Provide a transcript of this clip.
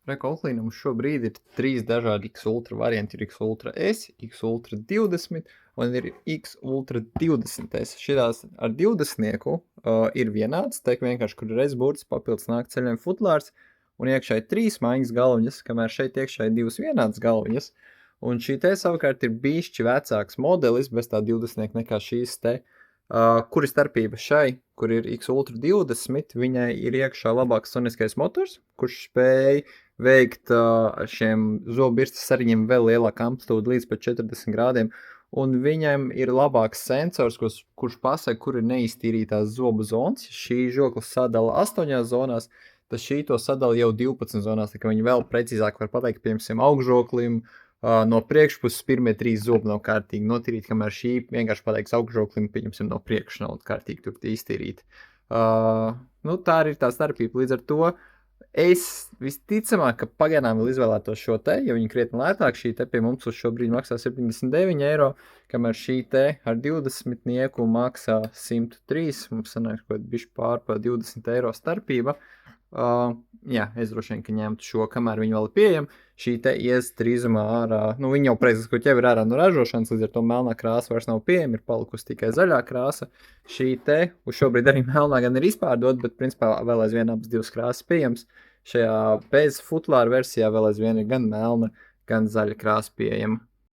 Oakley mums šobrīd ir 3 dažādi X Ultra varianti. Ir X Ultra S, X Ultra 20 un ir X Ultra 20S. Šitās ar 20 ir vienāds, tiek vienkārši, kur ir resburts, papildus nāk ceļiem futlārs un iekšā ir 3 maiņas galviņas, kamēr šeit iekšā ir 2 vienādas galviņas. Un šī te savukārt ir bišķi vecāks modelis, bez tā 20 nekā šīs te. Kur ir starpība šai, kur ir X Ultra 20, viņai ir iekšā labāks soniskais motors, kurš spēj veikt šiem zobirstas sariņiem vēl lielāku amplitūdu līdz pat 40 grādiem, un viņam ir labāks sensors, kurš pasaka, kur ir neiztīrītās zobu zonas. Šī žoklis sadala 8 zonās, tad šī to sadala jau 12 zonās, tā kā viņi vēl precīzāk var pateikt, piemēram, augšžoklim, no priekšpuses pirmie 3 zobi nav kārtīgi notīrīti, kamēr šī vienkārši pateiks augšžoklim, pieņemsim, no priekš nav kārtīgi tur iztīrīti. Tā ir tā starpība. Līdz ar to es visticamāk, ka pagaidām vēl izvēlētos šo te, jo viņi krietni lētāk. Šī te pie mums uz šo brīdi maksā 79 eiro, kamēr šī te ar 20 maksā 103. Mums sanāk, ka bišķi pār 20 eiro starpība. Jā, es droši vien, ka ņemtu šo, kamēr viņi vēl ir pieejami. Šī te ies drīzumā ārā, viņi jau preizskot jau ir ārā no ražošanas, līdz ar to melnā krāsa vairs nav pieejama, ir palikusi tikai zaļā krāsa. Šī te, uz šobrīd arī melnā gan ir izpārdot, bet principā vēl aizvien abas 2 krāsas pieejams. Šajā bez futlāra versijā vēl aizvien ir gan melna, gan zaļa krāsa pieejama.